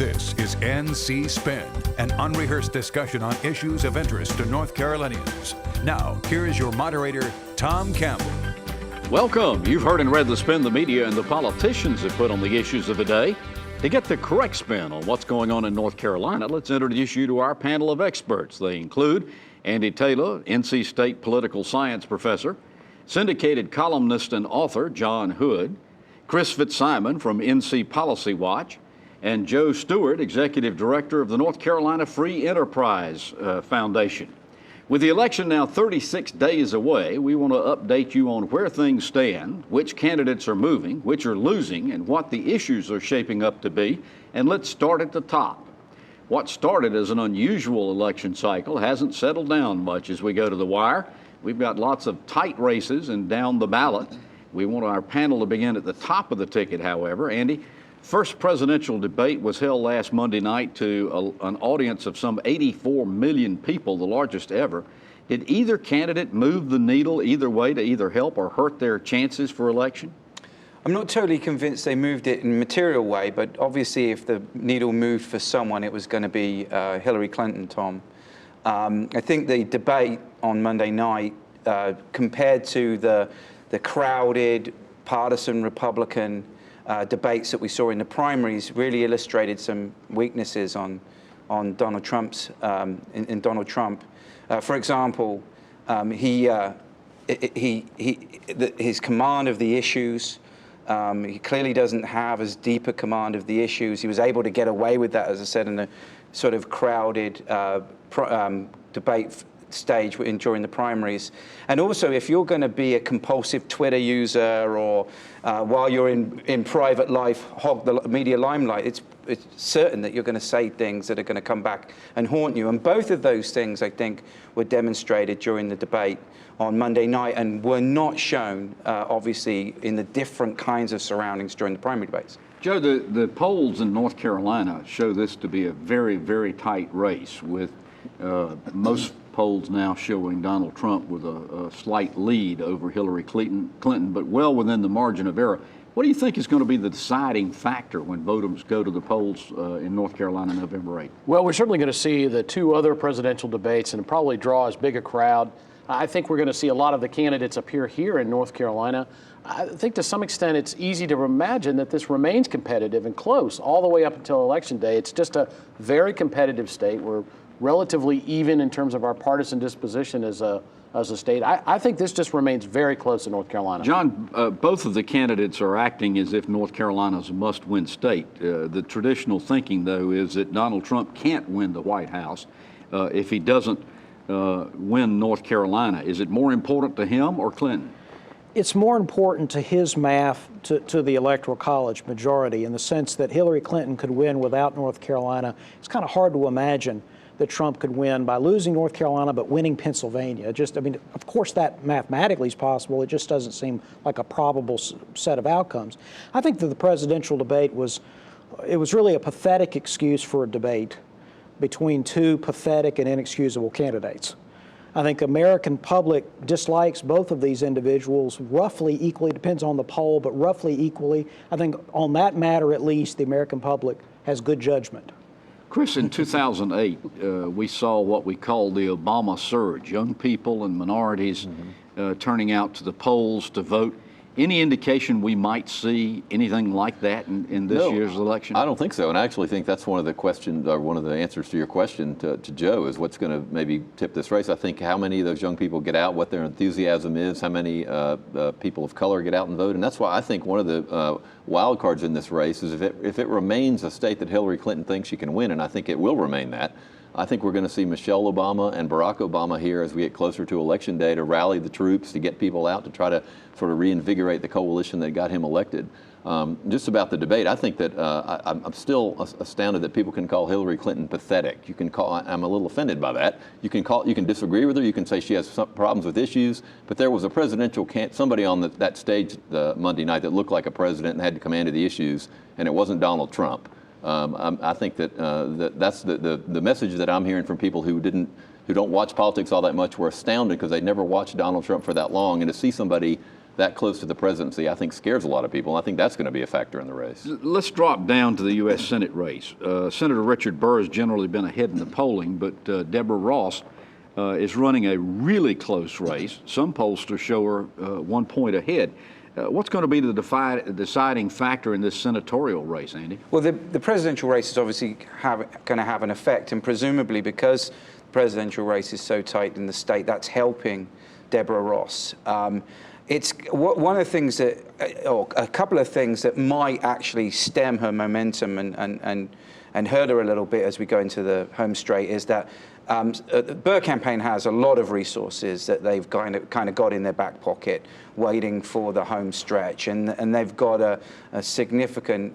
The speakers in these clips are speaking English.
This is NC Spin, an unrehearsed discussion on issues of interest to North Carolinians. Now, here is your moderator, Tom Campbell. Welcome. You've heard and read the spin the media and the politicians have put on the issues of the day. To get the correct spin on what's going on in North Carolina, let's introduce you to our panel of experts. They include Andy Taylor, NC State political science professor, Syndicated columnist and author John Hood, Chris Fitzsimon from NC Policy Watch, and Joe Stewart, executive director of the North Carolina Free Enterprise Foundation. With the election now 36 days away, we want to update you on where things stand, which candidates are moving, which are losing, and what the issues are shaping up to be. And let's start at the top. What started as an unusual election cycle hasn't settled down much as we go to the wire. We've got lots of tight races and down the ballot. We want our panel to begin at the top of the ticket, however. Andy, first presidential debate was held last Monday night to an audience of some 84 million people, the largest ever. Did either candidate move the needle either way to either help or hurt their chances for election? I'm not totally convinced they moved it in a material way, but obviously if the needle moved for someone, it was going to be Hillary Clinton, Tom. I think the debate on Monday night, compared to the crowded, partisan Republican debates that we saw in the primaries, really illustrated some weaknesses on Donald Trump's in Donald Trump. For example, his command of the issues. He clearly doesn't have as deep a command of the issues. He was able to get away with that, as I said, in the sort of crowded debate stage during the primaries. And also, if you're going to be a compulsive Twitter user or while you're in private life hog the media limelight, it's certain that you're going to say things that are going to come back and haunt you. And both of those things, I think, were demonstrated during the debate on Monday night and were not shown, obviously, in the different kinds of surroundings during the primary debates. Joe, the polls in North Carolina show this to be a very, very tight race, with most polls now showing Donald Trump with a slight lead over Hillary Clinton, but well within the margin of error. What do you think is going to be the deciding factor when voters go to the polls in North Carolina November 8th? Well, we're certainly going to see the two other presidential debates and probably draw as big a crowd. I think we're going to see a lot of the candidates appear here in North Carolina. I think to some extent it's easy to imagine that this remains competitive and close all the way up until Election Day. It's just a very competitive state. We're relatively even in terms of our partisan disposition as a state. I think this just remains very close in North Carolina. John, both of the candidates are acting as if North Carolina is a must-win state. The traditional thinking, though, is that Donald Trump can't win the White House if he doesn't win North Carolina. Is it more important to him or Clinton? It's more important to his math to the Electoral College majority, in the sense that Hillary Clinton could win without North Carolina. It's kind of hard to imagine that Trump could win by losing North Carolina but winning Pennsylvania. Of course that mathematically is possible. It just doesn't seem like a probable set of outcomes. I think that the presidential debate was really a pathetic excuse for a debate between two pathetic and inexcusable candidates. I think American public dislikes both of these individuals roughly equally, depends on the poll, but roughly equally. I think on that matter, at least, the American public has good judgment. Chris, in 2008, we saw what we call the Obama surge, young people and minorities turning out to the polls to vote. Any indication we might see anything like that in this year's election? I don't think so, and I actually think that's one of the questions, or one of the answers to your question to Joe, is what's going to maybe tip this race. I think how many of those young people get out, what their enthusiasm is, how many people of color get out and vote, and that's why I think one of the wild cards in this race is if it remains a state that Hillary Clinton thinks she can win, and I think it will remain that. I think we're going to see Michelle Obama and Barack Obama here as we get closer to Election Day to rally the troops, to get people out, to try to sort of reinvigorate the coalition that got him elected. Just about the debate, I think that I'm still astounded that people can call Hillary Clinton pathetic. You can call, I'm a little offended by that. You can disagree with her. You can say she has some problems with issues, but there was a presidential somebody on that stage Monday night that looked like a president and had to command of the issues, and it wasn't Donald Trump. I think that's the message that I'm hearing from people who don't watch politics all that much were astounded because they'd never watched Donald Trump for that long, and to see somebody that close to the presidency, I think scares a lot of people. And I think that's going to be a factor in the race. Let's drop down to the U.S. Senate race. Senator Richard Burr has generally been ahead in the polling, but Deborah Ross is running a really close race. Some pollsters show her 1 point ahead. What's going to be the deciding factor in this senatorial race, Andy? Well, the presidential race is obviously going to have an effect, and presumably because the presidential race is so tight in the state, that's helping Deborah Ross. It's one of the things that, or a couple of things that might actually stem her momentum and hurt her a little bit as we go into the home straight is that the Burr campaign has a lot of resources that they've kind of got in their back pocket waiting for the home stretch, and they've got a significant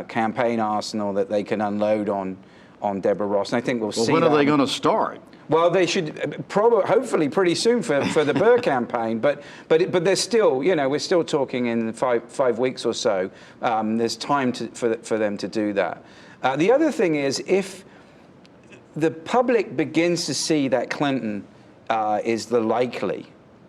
campaign arsenal that they can unload on Deborah Ross. And I think we'll see. When are they going to start? Well, they should hopefully pretty soon for the Burr campaign, but there's still, we're still talking in five weeks or so. There's time for them to do that. The other thing is, if the public begins to see that Clinton is the likely,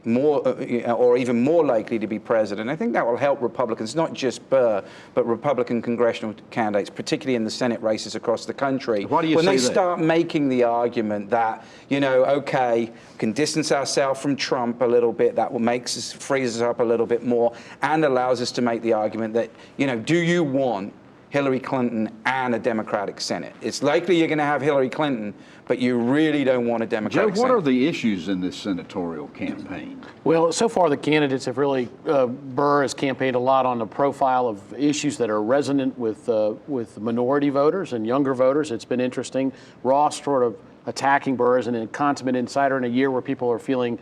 or even more likely to be president, I think that will help Republicans, not just Burr, but Republican congressional candidates, particularly in the Senate races across the country. Why do you when say they that? start making the argument that, okay, we can distance ourselves from Trump a little bit, that frees us up a little bit more, and allows us to make the argument that, do you want Hillary Clinton and a Democratic Senate? It's likely you're going to have Hillary Clinton, but you really don't want a Democratic Joe, what Senate. are the issues in this senatorial campaign? Well, so far the candidates have really, Burr has campaigned a lot on the profile of issues that are resonant with minority voters and younger voters. It's been interesting. Ross sort of attacking Burr as an consummate insider in a year where people are feeling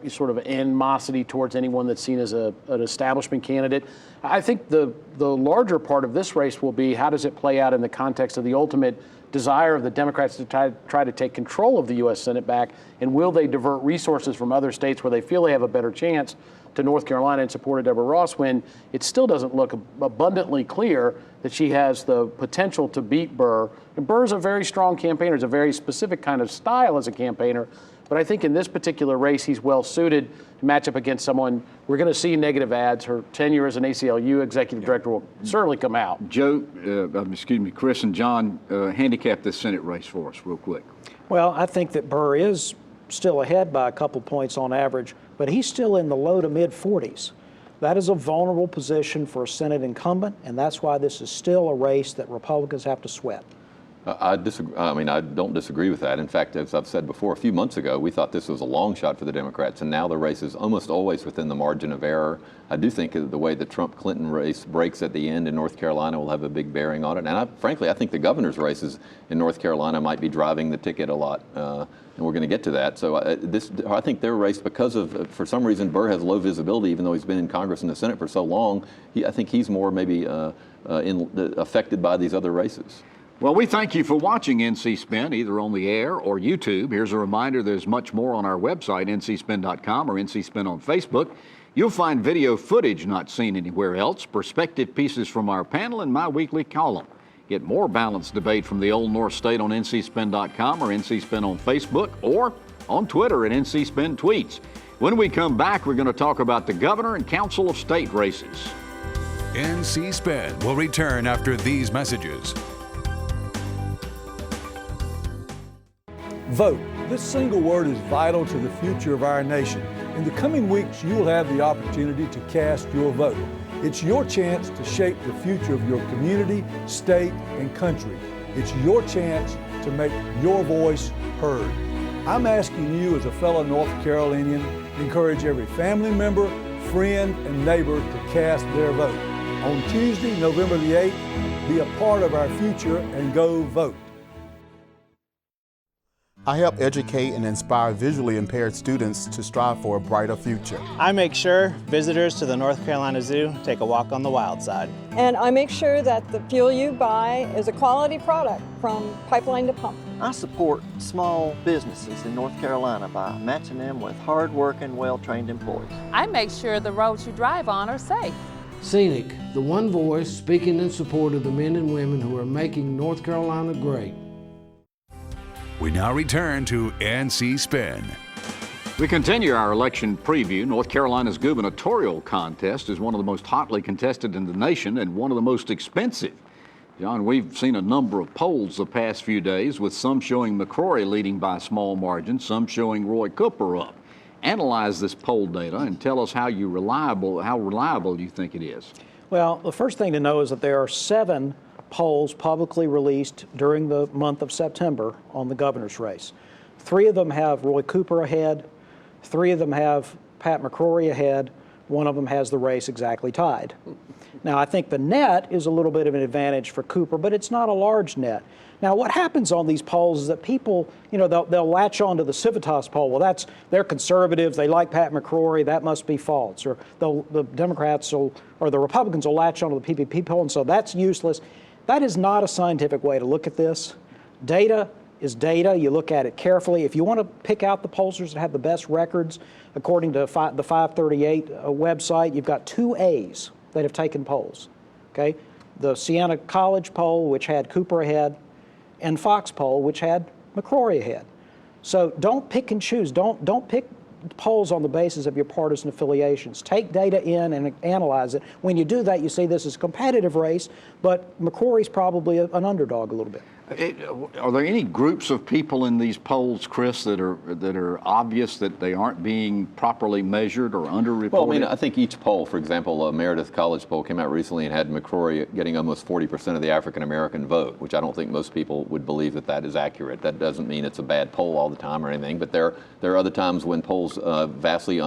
sort of animosity towards anyone that's seen as an establishment candidate. I think the larger part of this race will be how does it play out in the context of the ultimate desire of the Democrats to try to take control of the U.S. Senate back, and will they divert resources from other states where they feel they have a better chance to North Carolina in support of Deborah Ross, when it still doesn't look abundantly clear that she has the potential to beat Burr. And Burr's a very strong campaigner, is a very specific kind of style as a campaigner. But I think in this particular race, he's well suited to match up against someone. We're going to see negative ads. Her tenure as an ACLU executive director will certainly come out. Joe, Chris and John, handicap this Senate race for us real quick. Well, I think that Burr is still ahead by a couple points on average, but he's still in the low to mid 40s. That is a vulnerable position for a Senate incumbent, and that's why this is still a race that Republicans have to sweat. I disagree. I mean, I don't disagree with that. In fact, as I've said before, a few months ago, we thought this was a long shot for the Democrats, and now the race is almost always within the margin of error. I do think that the way the Trump-Clinton race breaks at the end in North Carolina will have a big bearing on it. And frankly, I think the governor's races in North Carolina might be driving the ticket a lot, and we're going to get to that. So I think their race, because of, for some reason, Burr has low visibility, even though he's been in Congress and the Senate for so long. I think he's more maybe affected by these other races. Well, we thank you for watching NC Spin, either on the air or YouTube. Here's a reminder, there's much more on our website, ncspin.com, or NC Spin on Facebook. You'll find video footage not seen anywhere else, perspective pieces from our panel, and my weekly column. Get more balanced debate from the Old North State on ncspin.com or NC Spin on Facebook, or on Twitter at NC Spin Tweets. When we come back, we're going to talk about the governor and council of state races. NC Spin will return after these messages. Vote. This single word is vital to the future of our nation. In the coming weeks, you will have the opportunity to cast your vote. It's your chance to shape the future of your community, state, and country. It's your chance to make your voice heard. I'm asking you as a fellow North Carolinian to encourage every family member, friend, and neighbor to cast their vote. On Tuesday, November the 8th, be a part of our future and go vote. I help educate and inspire visually impaired students to strive for a brighter future. I make sure visitors to the North Carolina Zoo take a walk on the wild side. And I make sure that the fuel you buy is a quality product from pipeline to pump. I support small businesses in North Carolina by matching them with hard-working, well-trained employees. I make sure the roads you drive on are safe. Scenic, the one voice speaking in support of the men and women who are making North Carolina great. We now return to NC Spin. We continue our election preview. North Carolina's gubernatorial contest is one of the most hotly contested in the nation and one of the most expensive. John, we've seen a number of polls the past few days, with some showing McCrory leading by a small margin, some showing Roy Cooper up. Analyze this poll data and tell us how reliable you think it is. Well, the first thing to know is that there are 7 polls publicly released during the month of September on the governor's race. 3 of them have Roy Cooper ahead. 3 of them have Pat McCrory ahead. 1 of them has the race exactly tied. Now, I think the net is a little bit of an advantage for Cooper, but it's not a large net. Now, what happens on these polls is that people, they'll latch on to the Civitas poll. Well, they're conservatives. They like Pat McCrory. That must be false. Or the Democrats or the Republicans will latch on to the PPP poll, and so that's useless. That is not a scientific way to look at this. Data is data. You look at it carefully. If you want to pick out the pollsters that have the best records, according to the 538 website, you've got 2 A's that have taken polls. Okay, the Siena College poll, which had Cooper ahead, and Fox poll, which had McCrory ahead. So don't pick and choose. Don't pick polls on the basis of your partisan affiliations. Take data in and analyze it. When you do that, you see this is a competitive race, but McCrory's probably an underdog a little bit. Are there any groups of people in these polls, Chris, that are obvious that they aren't being properly measured or underreported? Well, I mean, I think each poll, for example, Meredith College poll came out recently and had McCrory getting almost 40% of the African-American vote, which I don't think most people would believe that is accurate. That doesn't mean it's a bad poll all the time or anything, but there are other times when polls vastly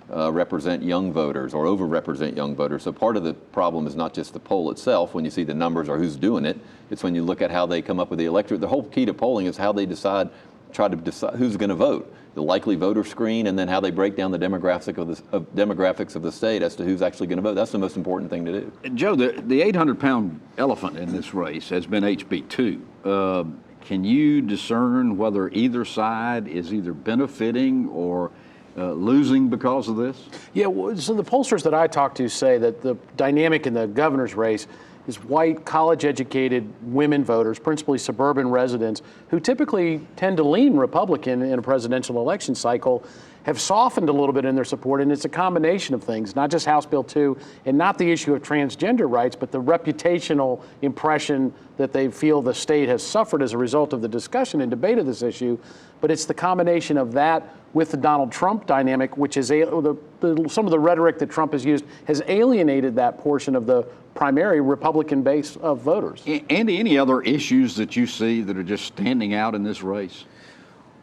represent young voters or overrepresent young voters. So part of the problem is not just the poll itself, when you see the numbers or who's doing it, it's when you look at how they come up with the electorate. The whole key to polling is how they try to decide who's going to vote, the likely voter screen, and then how they break down the demographics of the state as to who's actually going to vote. That's the most important thing to do. Joe, the 800-pound elephant in this race has been HB2. Can you discern whether either side is either benefiting or losing because of this? Yeah, so the pollsters that I talk to say that the dynamic in the governor's race is white, college-educated women voters, principally suburban residents, who typically tend to lean Republican in a presidential election cycle, have softened a little bit in their support, and it's a combination of things, not just House Bill 2, and not the issue of transgender rights, but the reputational impression that they feel the state has suffered as a result of the discussion and debate of this issue. But it's the combination of that with the Donald Trump dynamic, which is some of the rhetoric that Trump has used has alienated that portion of the primary Republican base of voters. Andy, any other issues that you see that are just standing out in this race?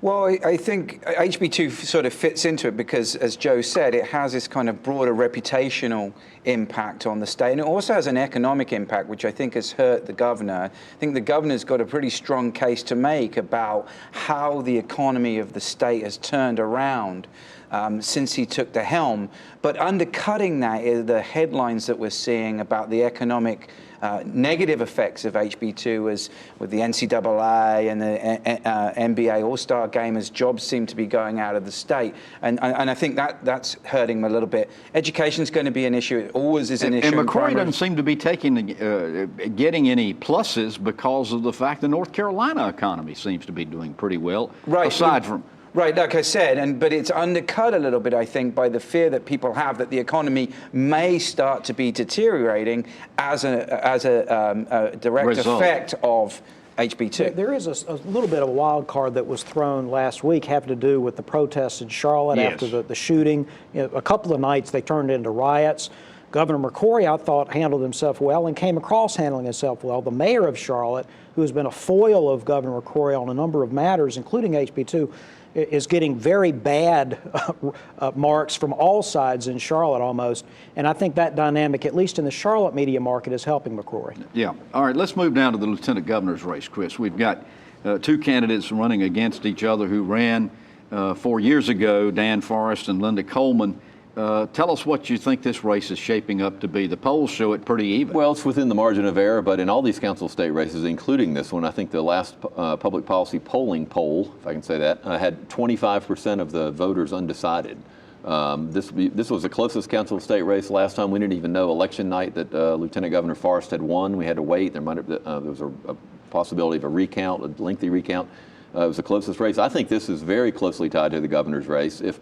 Well, I think HB2 sort of fits into it because, as Joe said, it has this kind of broader reputational impact on the state. And it also has an economic impact, which I think has hurt the governor. I think the governor's got a pretty strong case to make about how the economy of the state has turned around since he took the helm. But undercutting that is the headlines that we're seeing about the economic negative effects of HB2 as with the NCAA and the NBA All-Star Game as jobs seem to be going out of the state. And I think that's hurting him a little bit. Education's going to be an issue. It always is an issue. And McCrory doesn't seem to be getting any pluses because of the fact the North Carolina economy seems to be doing pretty well, right, aside from... Right, like I said, but it's undercut a little bit, I think, by the fear that people have that the economy may start to be deteriorating as a direct effect of HB2. There is a little bit of a wild card that was thrown last week having to do with the protests in Charlotte after the shooting. A couple of nights they turned into riots. Governor McCrory, I thought, handled himself well and came across handling himself well. The mayor of Charlotte, who has been a foil of Governor McCrory on a number of matters, including HB2, is getting very bad marks from all sides in Charlotte almost. And I think that dynamic, at least in the Charlotte media market, is helping McCrory. Yeah. All right, let's move down to the lieutenant governor's race, Chris. We've got 2 candidates running against each other who ran 4 years ago, Dan Forrest and Linda Coleman. Tell us what you think this race is shaping up to be. The polls show it pretty even. Well, it's within the margin of error, but in all these council state races, including this one, I think the last public policy polling poll, if I can say that, had 25% of the voters undecided. This was the closest council state race last time. We didn't even know election night that Lieutenant Governor Forrest had won. We had to wait. There was a possibility of a recount, a lengthy recount. It was the closest race. I think this is very closely tied to the governor's race. If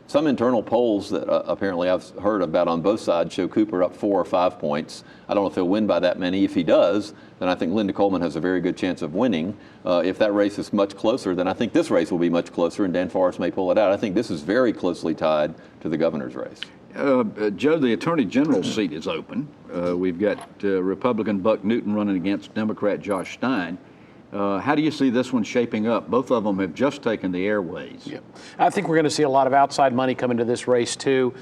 some internal polls that apparently I've heard about on both sides show Cooper up 4 or 5 points. I don't know if he'll win by that many. If he does, then I think Linda Coleman has a very good chance of winning. If that race is much closer, then I think this race will be much closer, and Dan Forrest may pull it out. I think this is very closely tied to the governor's race. Joe, the Attorney General's seat is open. We've got Republican Buck Newton running against Democrat Josh Stein. How do you see this one shaping up? Both of them have just taken the airways. Yeah. I think we're going to see a lot of outside money come into this race, too.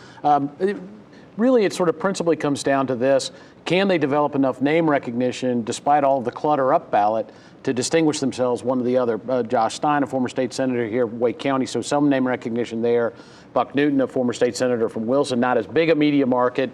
Really, it sort of principally comes down to this. Can they develop enough name recognition, despite all of the clutter up ballot, to distinguish themselves one to the other? Josh Stein, a former state senator here in Wake County, so some name recognition there. Buck Newton, a former state senator from Wilson, not as big a media market.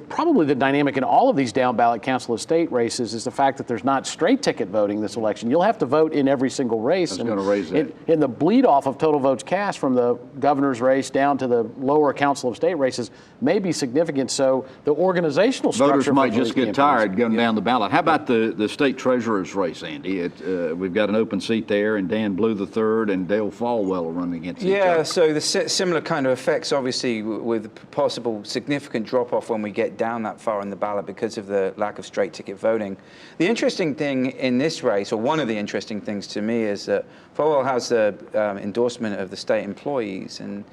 Probably the dynamic in all of these down-ballot council of state races is the fact that there's not straight ticket voting this election. You'll have to vote in every single race. That's going to raise that. In the bleed-off of total votes cast from the governor's race down to the lower council of state races may be significant. So the organizational structure... Voters might just get tired going down the ballot. How about the state treasurer's race, Andy? We've got an open seat there, and Dan Blue III and Dale Falwell are running against each other. Yeah, so the similar kind of effects, obviously, with possible significant drop-off when we get down that far on the ballot because of the lack of straight ticket voting. The interesting thing in this race, or one of the interesting things to me, is that Falwell has the endorsement of the state employees, and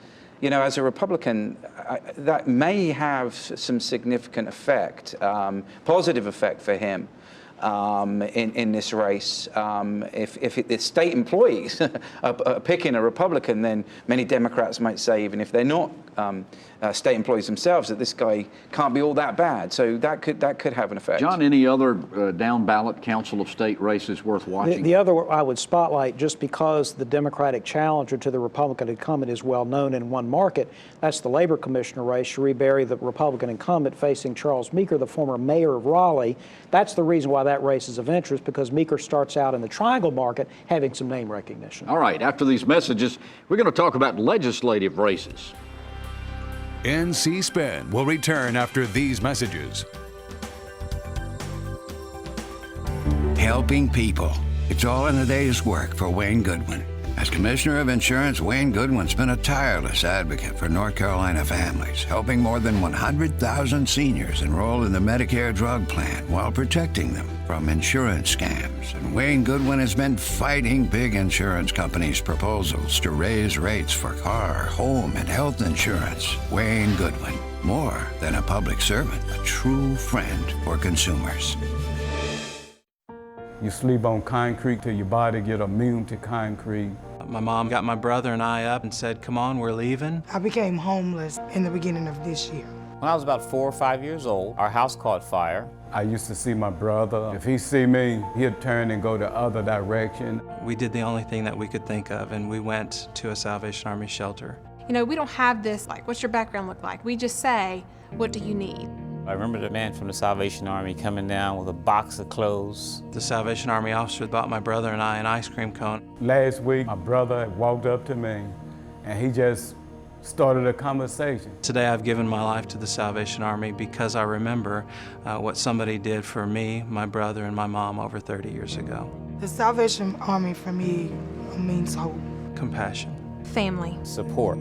you know, as a Republican, that may have some significant effect, positive effect for him. In this race, if the state employees are picking a Republican, then many Democrats might say, even if they're not state employees themselves, that this guy can't be all that bad. So that could have an effect. John, any other down ballot council of state races worth watching? The other I would spotlight, just because the Democratic challenger to the Republican incumbent is well known in one market, that's the Labor Commissioner race. Cherie Berry, the Republican incumbent, facing Charles Meeker, the former mayor of Raleigh. That's the reason why that race is of interest, because Meeker starts out in the Triangle market having some name recognition. All right, after these messages, we're going to talk about legislative races. NC Spin will return after these messages. Helping people. It's all in a day's work for Wayne Goodwin. As Commissioner of Insurance, Wayne Goodwin's been a tireless advocate for North Carolina families, helping more than 100,000 seniors enroll in the Medicare drug plan while protecting them from insurance scams. And Wayne Goodwin has been fighting big insurance companies' proposals to raise rates for car, home, and health insurance. Wayne Goodwin, more than a public servant, a true friend for consumers. You sleep on concrete till your body get immune to concrete. My mom got my brother and I up and said, come on, we're leaving. I became homeless in the beginning of this year. When I was about 4 or 5 years old, our house caught fire. I used to see my brother. If he see me, he'd turn and go the other direction. We did the only thing that we could think of, and we went to a Salvation Army shelter. You know, we don't have this, like, what's your background look like? We just say, what do you need? I remember the man from the Salvation Army coming down with a box of clothes. The Salvation Army officer bought my brother and I an ice cream cone. Last week, my brother walked up to me, and he just started a conversation. Today I've given my life to the Salvation Army because I remember what somebody did for me, my brother, and my mom over 30 years ago. The Salvation Army for me means hope. Compassion. Family. Support.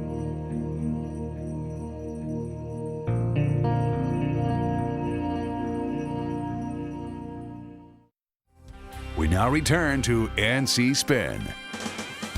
We now return to NC Spin.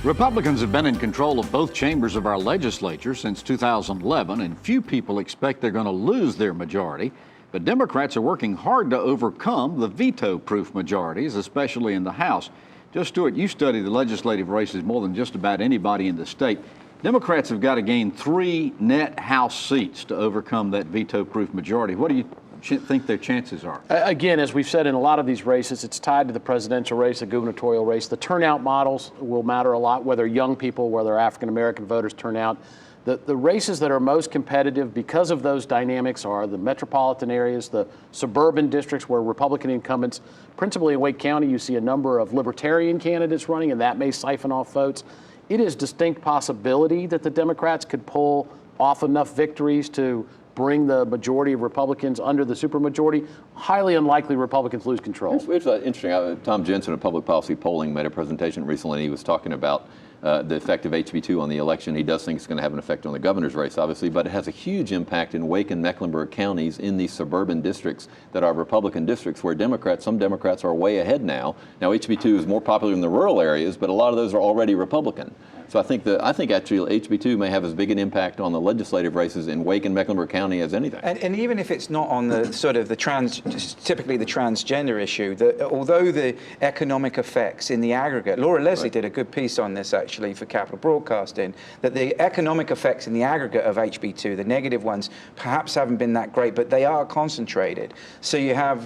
Republicans have been in control of both chambers of our legislature since 2011, and few people expect they're going to lose their majority. But Democrats are working hard to overcome the veto-proof majorities, especially in the House. Joe Stewart, you study the legislative races more than just about anybody in the state. Democrats have got to gain 3 net House seats to overcome that veto-proof majority. What do you think their chances are? Again, as we've said in a lot of these races, it's tied to the presidential race, the gubernatorial race. The turnout models will matter a lot, whether young people, whether African-American voters turn out. The races that are most competitive because of those dynamics are the metropolitan areas, the suburban districts where Republican incumbents, principally in Wake County, you see a number of libertarian candidates running, and that may siphon off votes. It is distinct possibility that the Democrats could pull off enough victories to bring the majority of Republicans under the supermajority, highly unlikely Republicans lose control. It's interesting. Tom Jensen of Public Policy Polling made a presentation recently, and he was talking about the effect of HB2 on the election. He does think it's going to have an effect on the governor's race, obviously, but it has a huge impact in Wake and Mecklenburg counties in these suburban districts that are Republican districts where some Democrats are way ahead now. Now, HB2 is more popular in the rural areas, but a lot of those are already Republican. So I think actually HB2 may have as big an impact on the legislative races in Wake and Mecklenburg County as anything. And even if it's not on the sort of typically the transgender issue, although the economic effects in the aggregate, Laura Leslie did a good piece on this actually for Capital Broadcasting, that the economic effects in the aggregate of HB2, the negative ones, perhaps haven't been that great, but they are concentrated. So you have,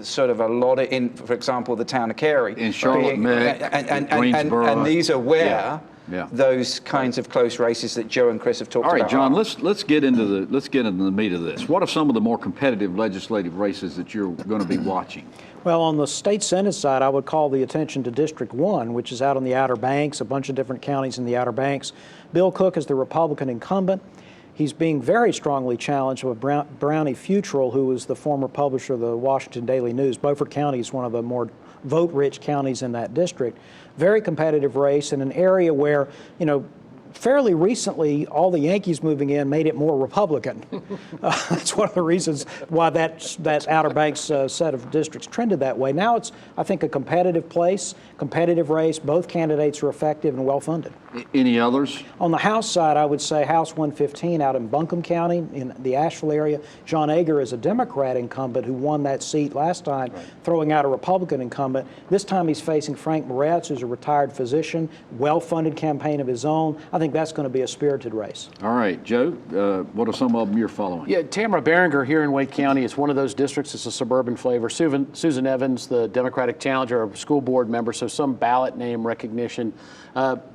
sort of a lot of, for example, the town of Cary. In Charlotte, Greensboro. And these are where... Yeah. those kinds of close races that Joe and Chris have talked about. All right, John, let's get into the meat of this. What are some of the more competitive legislative races that you're going to be watching? Well, on the state Senate side, I would call the attention to District 1, which is out on the Outer Banks, a bunch of different counties in the Outer Banks. Bill Cook is the Republican incumbent. He's being very strongly challenged with Brownie Futrell, who was the former publisher of the Washington Daily News. Beaufort County is one of the more vote-rich counties in that district. Very competitive race in an area where, fairly recently, all the Yankees moving in made it more Republican. That's one of the reasons why that Outer Banks set of districts trended that way. Now it's, I think, a competitive place, competitive race. Both candidates are effective and well-funded. Any others? On the House side, I would say House 115 out in Buncombe County in the Asheville area. John Ager is a Democrat incumbent who won that seat last time, throwing out a Republican incumbent. This time he's facing Frank Moretz, who's a retired physician, well-funded campaign of his own. I think that's going to be a spirited race. All right, Joe, what are some of them you're following? Yeah, Tamara Berenger here in Wake County is one of those districts. It's a suburban flavor. Susan Evans, the Democratic challenger, a school board member, so some ballot name recognition.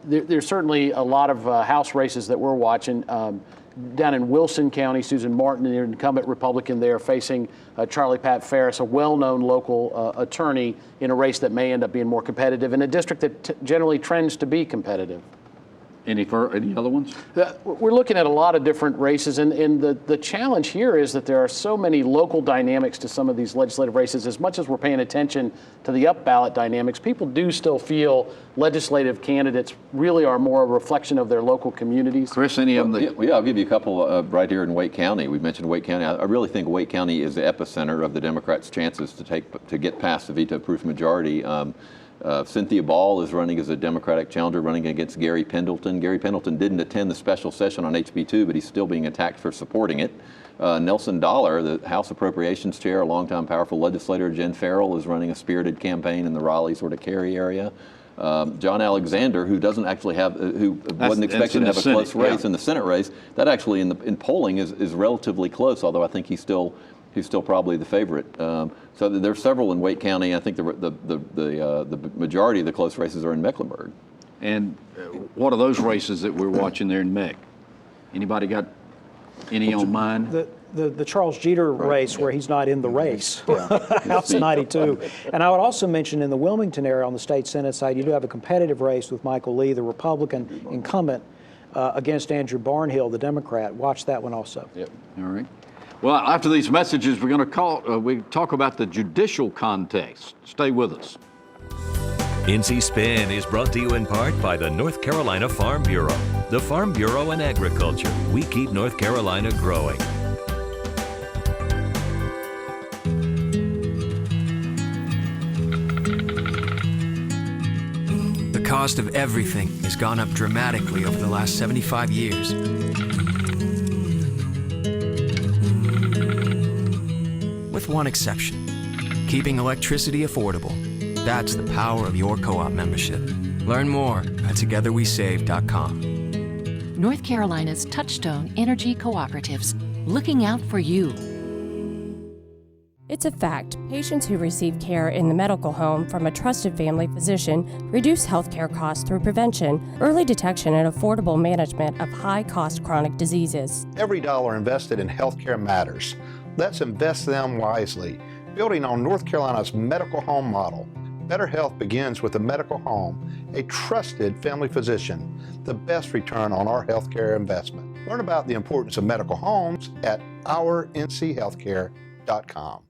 There's certainly a lot of House races that we're watching. Down in Wilson County, Susan Martin, the incumbent Republican there, facing Charlie Pat Ferris, a well-known local attorney, in a race that may end up being more competitive in a district that generally trends to be competitive. Any other ones? We're looking at a lot of different races, and the challenge here is that there are so many local dynamics to some of these legislative races. As much as we're paying attention to the up-ballot dynamics, people do still feel legislative candidates really are more a reflection of their local communities. Chris, any of them? Yeah, I'll give you a couple right here in Wake County. We mentioned Wake County. I really think Wake County is the epicenter of the Democrats' chances to get past the veto-proof majority. Cynthia Ball is running as a Democratic challenger, running against Gary Pendleton. Gary Pendleton didn't attend the special session on HB2, but he's still being attacked for supporting it. Nelson Dollar, the House Appropriations Chair, a longtime powerful legislator. Jen Farrell is running a spirited campaign in the Raleigh sort of Cary area. John Alexander, who doesn't actually have, wasn't expected to have a close race in the Senate race, that actually in polling is relatively close, although I think he's still probably the favorite. So there's several in Wake County. I think the majority of the close races are in Mecklenburg. And what are those races that we're watching there in Meck? Anybody got any on mind? The Charles Jeter race where he's not in the race, House 92. And I would also mention in the Wilmington area on the state Senate side, you do have a competitive race with Michael Lee, the Republican incumbent, against Andrew Barnhill, the Democrat. Watch that one also. Yep. All right. Well, after these messages, we're going to talk about the judicial contests. Stay with us. NC Spin is brought to you in part by the North Carolina Farm Bureau. The Farm Bureau and Agriculture. We keep North Carolina growing. The cost of everything has gone up dramatically over the last 75 years. With one exception, keeping electricity affordable. That's the power of your co-op membership. Learn more at togetherwesave.com. North Carolina's Touchstone Energy Cooperatives, looking out for you. It's a fact, patients who receive care in the medical home from a trusted family physician reduce healthcare costs through prevention, early detection, and affordable management of high-cost chronic diseases. Every dollar invested in healthcare matters. Let's invest them wisely, building on North Carolina's medical home model. Better health begins with a medical home, a trusted family physician, the best return on our healthcare investment. Learn about the importance of medical homes at OurNCHealthcare.com.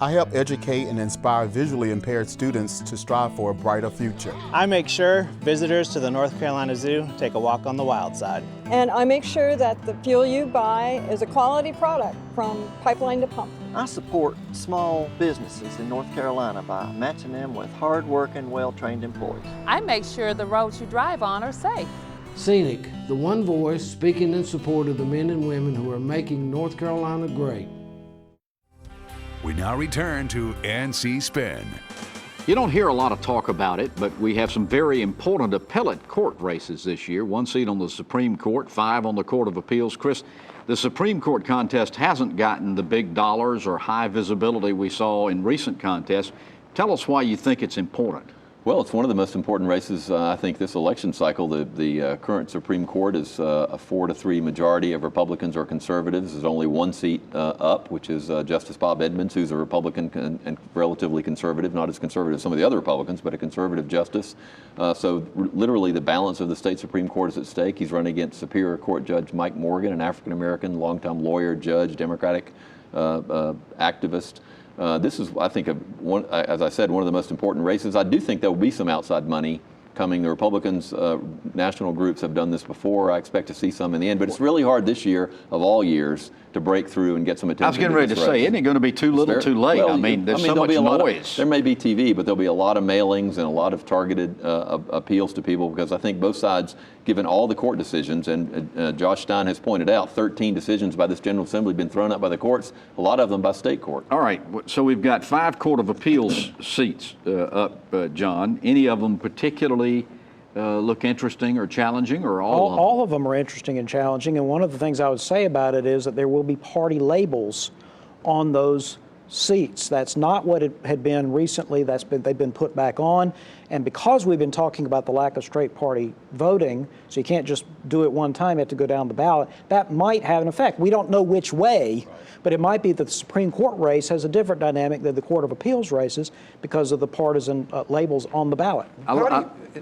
I help educate and inspire visually impaired students to strive for a brighter future. I make sure visitors to the North Carolina Zoo take a walk on the wild side. And I make sure that the fuel you buy is a quality product from pipeline to pump. I support small businesses in North Carolina by matching them with hard-working, well-trained employees. I make sure the roads you drive on are safe. Scenic, the one voice speaking in support of the men and women who are making North Carolina great. We now return to NC Spin. You don't hear a lot of talk about it, but we have some very important appellate court races this year. 1 seat on the Supreme Court, 5 on the Court of Appeals. Chris, the Supreme Court contest hasn't gotten the big dollars or high visibility we saw in recent contests. Tell us why you think it's important. Well, it's one of the most important races, I think, this election cycle. The current Supreme Court is a 4-3 majority of Republicans or conservatives. There's only 1 seat up, which is Justice Bob Edmonds, who's a Republican and relatively conservative, not as conservative as some of the other Republicans, but a conservative justice. So literally the balance of the state Supreme Court is at stake. He's running against Superior Court Judge Mike Morgan, an African-American, longtime lawyer, judge, Democratic activist. This is, I think, as I said, one of the most important races. I do think there will be some outside money coming. The Republicans' national groups have done this before. I expect to see some in the end, but it's really hard this year, of all years, to break through and get some attention. I was getting ready to say, isn't it going to be too little, too late? Well, I mean, there's so much noise. There may be TV, but there'll be a lot of mailings and a lot of targeted appeals to people, because I think both sides, given all the court decisions, and Josh Stein has pointed out 13 decisions by this General Assembly have been thrown out by the courts, a lot of them by state court. All right, so we've got 5 Court of Appeals seats up, John. Any of them particularly look interesting or challenging, or all of them? All of them are interesting and challenging, and one of the things I would say about it is that there will be party labels on those seats. That's not what it had been recently. They've been put back on, and because we've been talking about the lack of straight party voting, so you can't just do it one time, you have to go down the ballot, that might have an effect. We don't know which way, but it might be that the Supreme Court race has a different dynamic than the Court of Appeals races because of the partisan labels on the ballot.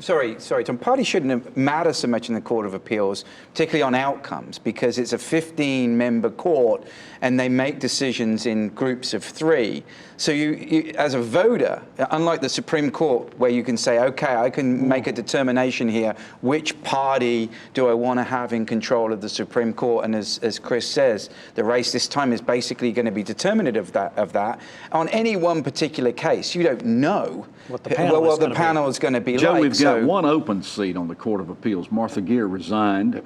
Sorry, Tom. Party shouldn't matter so much in the Court of Appeals, particularly on outcomes, because it's a 15-member court and they make decisions in groups of 3. So you, as a voter, unlike the Supreme Court, where you can say, okay, I can make a determination here, which party do I want to have in control of the Supreme Court? And as Chris says, the race this time is basically going to be determinative of that. On any one particular case, you don't know what the panel is going to be Joe, like. we've got one open seat on the Court of Appeals. Martha Geer resigned,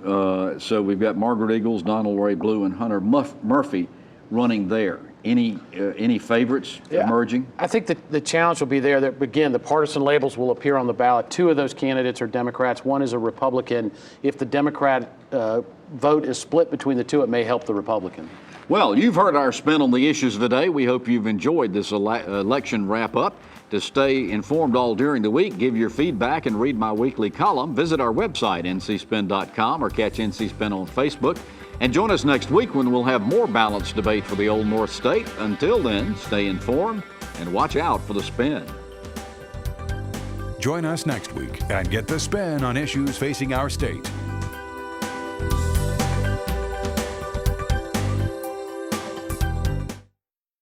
so we've got Margaret Eagles, Donald Ray Blue, and Hunter Murphy running there. Any favorites emerging? I think that the challenge will be there that, again, the partisan labels will appear on the ballot. 2 of those candidates are Democrats. 1 is a Republican. If the Democrat vote is split between the 2, it may help the Republican. Well, you've heard our spin on the issues of the day. We hope you've enjoyed this election wrap-up. To stay informed all during the week, give your feedback, and read my weekly column, visit our website, ncspin.com, or catch NC Spin on Facebook. And join us next week when we'll have more balanced debate for the Old North State. Until then, stay informed and watch out for the spin. Join us next week and get the spin on issues facing our state.